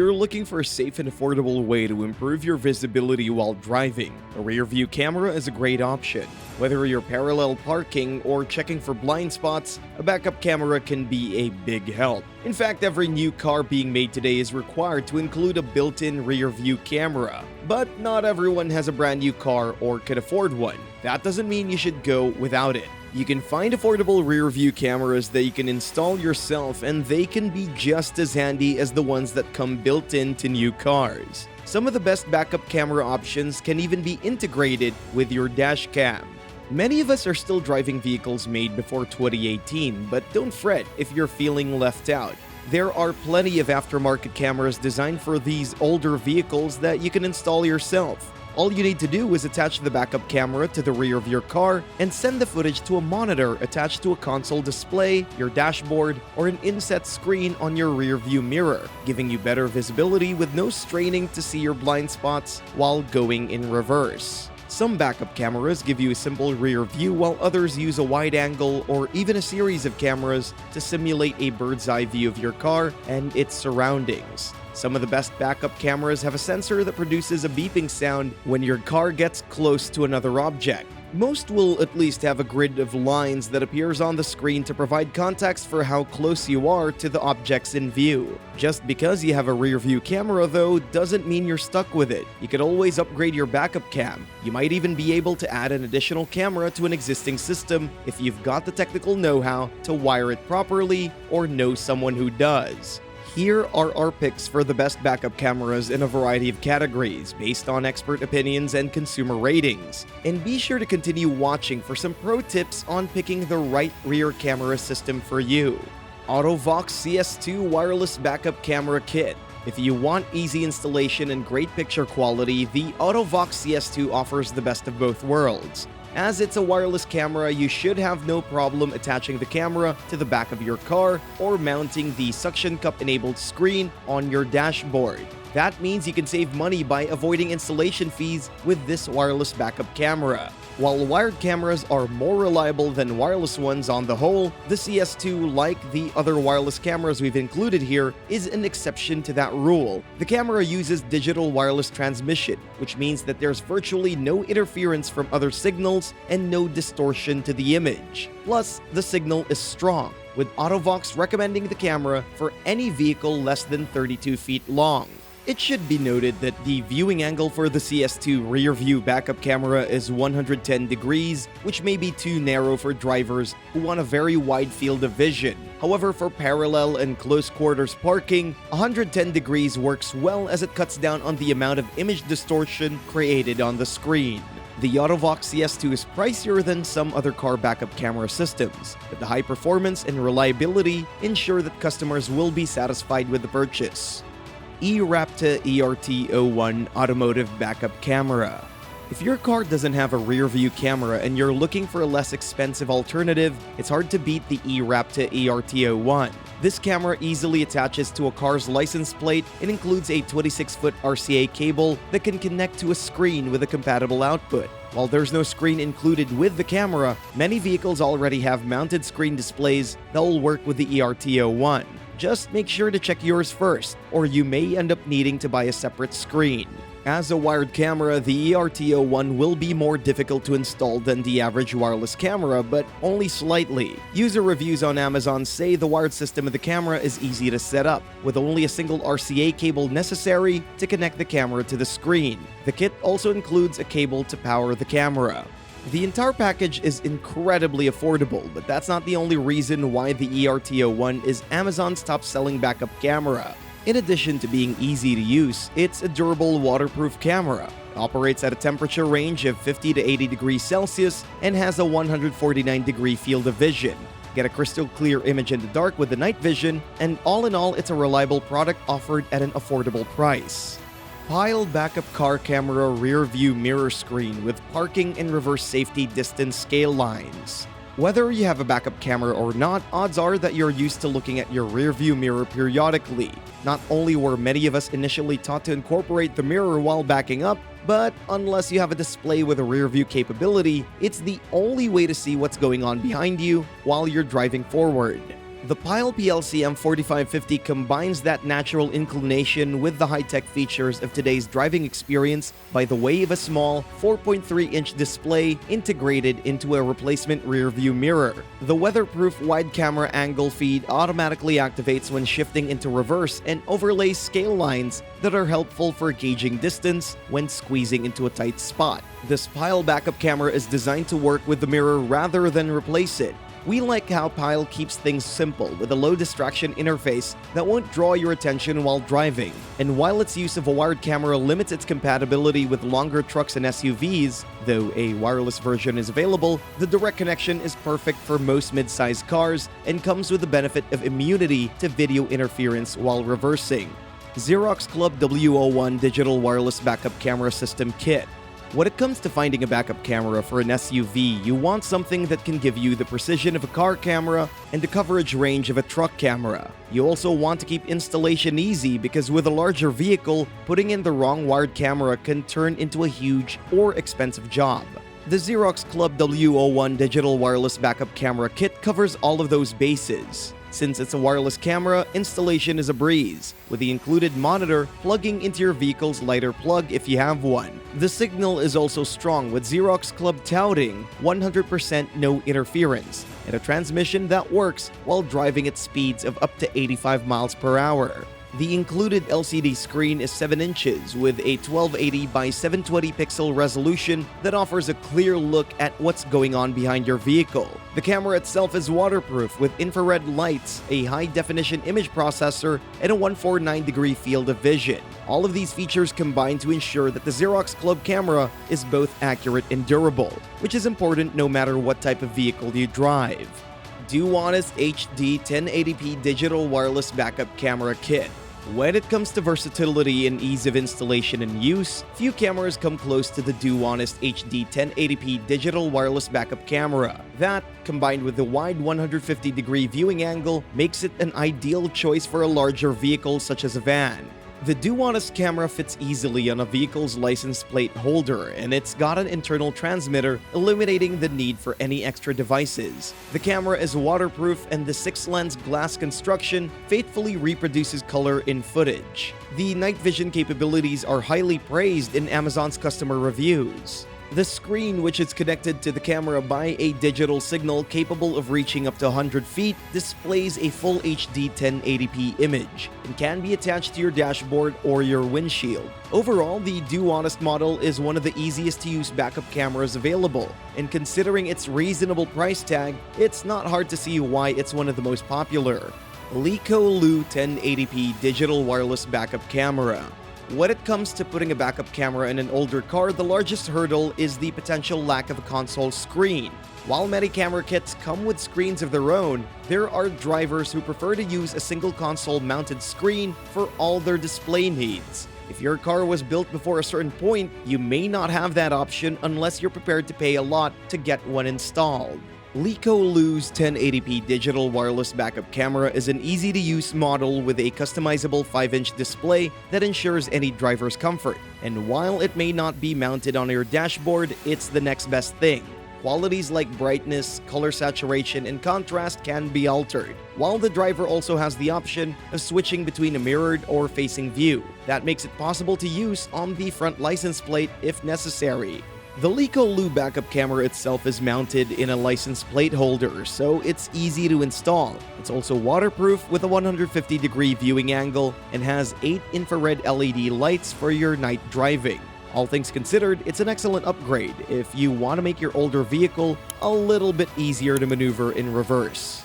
you're looking for a safe and affordable way to improve your visibility while driving, a rear-view camera is a great option. Whether you're parallel parking or checking for blind spots, a backup camera can be a big help. In fact, every new car being made today is required to include a built-in rear-view camera. But not everyone has a brand new car or could afford one. That doesn't mean you should go without it. You can find affordable rear-view cameras that you can install yourself, and they can be just as handy as the ones that come built into new cars. Some of the best backup camera options can even be integrated with your dash cam. Many of us are still driving vehicles made before 2018, but don't fret if you're feeling left out. There are plenty of aftermarket cameras designed for these older vehicles that you can install yourself. All you need to do is attach the backup camera to the rear of your car and send the footage to a monitor attached to a console display, your dashboard, or an inset screen on your rear view mirror, giving you better visibility with no straining to see your blind spots while going in reverse. Some backup cameras give you a simple rear view, while others use a wide angle or even a series of cameras to simulate a bird's eye view of your car and its surroundings. Some of the best backup cameras have a sensor that produces a beeping sound when your car gets close to another object. Most will at least have a grid of lines that appears on the screen to provide context for how close you are to the objects in view. Just because you have a rear view camera, though, doesn't mean you're stuck with it. You could always upgrade your backup cam. You might even be able to add an additional camera to an existing system if you've got the technical know-how to wire it properly or know someone who does. Here are our picks for the best backup cameras in a variety of categories based on expert opinions and consumer ratings. And be sure to continue watching for some pro tips on picking the right rear camera system for you. Autovox CS2 Wireless Backup Camera Kit. If you want easy installation and great picture quality, the Autovox CS2 offers the best of both worlds. As it's a wireless camera, you should have no problem attaching the camera to the back of your car or mounting the suction cup-enabled screen on your dashboard. That means you can save money by avoiding installation fees with this wireless backup camera. While wired cameras are more reliable than wireless ones on the whole, the CS2, like the other wireless cameras we've included here, is an exception to that rule. The camera uses digital wireless transmission, which means that there's virtually no interference from other signals and no distortion to the image. Plus, the signal is strong, with Autovox recommending the camera for any vehicle less than 32 feet long. It should be noted that the viewing angle for the CS2 rear view backup camera is 110 degrees, which may be too narrow for drivers who want a very wide field of vision. However, for parallel and close quarters parking, 110 degrees works well as it cuts down on the amount of image distortion created on the screen. The Autovox CS2 is pricier than some other car backup camera systems, but the high performance and reliability ensure that customers will be satisfied with the purchase. Ewrapta ERT01 Automotive Backup Camera. If your car doesn't have a rear view camera and you're looking for a less expensive alternative, it's hard to beat the Ewrapta ERT01. This camera easily attaches to a car's license plate and includes a 26-foot RCA cable that can connect to a screen with a compatible output. While there's no screen included with the camera, many vehicles already have mounted screen displays that will work with the ERT01. Just make sure to check yours first, or you may end up needing to buy a separate screen. As a wired camera, the ERT01 will be more difficult to install than the average wireless camera, but only slightly. User reviews on Amazon say the wired system of the camera is easy to set up, with only a single RCA cable necessary to connect the camera to the screen. The kit also includes a cable to power the camera. The entire package is incredibly affordable, but that's not the only reason why the ERT01 is Amazon's top-selling backup camera. In addition to being easy to use, it's a durable waterproof camera. It operates at a temperature range of 50 to 80 degrees Celsius and has a 149-degree field of vision. Get a crystal clear image in the dark with the night vision, and all in all, it's a reliable product offered at an affordable price. Pyle Backup Car Camera Rear View Mirror Screen with Parking and Reverse Safety Distance Scale Lines. Whether you have a backup camera or not, odds are that you're used to looking at your rear view mirror periodically. Not only were many of us initially taught to incorporate the mirror while backing up, but unless you have a display with a rear view capability, it's the only way to see what's going on behind you while you're driving forward. The Pyle PLCM 4550 combines that natural inclination with the high-tech features of today's driving experience by the way of a small 4.3-inch display integrated into a replacement rear-view mirror. The weatherproof wide camera angle feed automatically activates when shifting into reverse and overlays scale lines that are helpful for gauging distance when squeezing into a tight spot. This Pyle backup camera is designed to work with the mirror rather than replace it. We like how Pyle keeps things simple with a low distraction interface that won't draw your attention while driving. And while its use of a wired camera limits its compatibility with longer trucks and SUVs, though a wireless version is available, the direct connection is perfect for most mid-sized cars and comes with the benefit of immunity to video interference while reversing. Xerox Club W01 Digital Wireless Backup Camera System Kit. When it comes to finding a backup camera for an SUV, you want something that can give you the precision of a car camera and the coverage range of a truck camera. You also want to keep installation easy because with a larger vehicle, putting in the wrong wired camera can turn into a huge or expensive job. The Xerox Club W01 Digital Wireless Backup Camera Kit covers all of those bases. Since it's a wireless camera, installation is a breeze, with the included monitor plugging into your vehicle's lighter plug if you have one. The signal is also strong, with Xerox Club touting 100% no interference, and a transmission that works while driving at speeds of up to 85 miles per hour. The included LCD screen is 7 inches with a 1280 by 720 pixel resolution that offers a clear look at what's going on behind your vehicle. The camera itself is waterproof with infrared lights, a high-definition image processor, and a 149-degree field of vision. All of these features combine to ensure that the Xerox Club camera is both accurate and durable, which is important no matter what type of vehicle you drive. Duonest HD 1080p Digital Wireless Backup Camera Kit. When it comes to versatility and ease of installation and use, few cameras come close to the Duonest HD 1080p Digital Wireless Backup Camera. That, combined with the wide 150-degree viewing angle, makes it an ideal choice for a larger vehicle such as a van. The Duonest camera fits easily on a vehicle's license plate holder, and it's got an internal transmitter, eliminating the need for any extra devices. The camera is waterproof, and the 6-lens glass construction faithfully reproduces color in footage. The night vision capabilities are highly praised in Amazon's customer reviews. The screen, which is connected to the camera by a digital signal capable of reaching up to 100 feet, displays a full HD 1080p image and can be attached to your dashboard or your windshield. Overall, the Duonest model is one of the easiest to use backup cameras available, and considering its reasonable price tag, it's not hard to see why it's one of the most popular. LeEco Lu 1080p Digital Wireless Backup Camera. When it comes to putting a backup camera in an older car, the largest hurdle is the potential lack of a console screen. While many camera kits come with screens of their own, there are drivers who prefer to use a single console-mounted screen for all their display needs. If your car was built before a certain point, you may not have that option unless you're prepared to pay a lot to get one installed. LeEco Lu's 1080p Digital Wireless Backup Camera is an easy-to-use model with a customizable 5-inch display that ensures any driver's comfort. And while it may not be mounted on your dashboard, it's the next best thing. Qualities like brightness, color saturation, and contrast can be altered, while the driver also has the option of switching between a mirrored or facing view. That makes it possible to use on the front license plate if necessary. The LeEco Lu backup camera itself is mounted in a license plate holder, so it's easy to install. It's also waterproof with a 150-degree viewing angle and has 8 infrared LED lights for your night driving. All things considered, it's an excellent upgrade if you want to make your older vehicle a little bit easier to maneuver in reverse.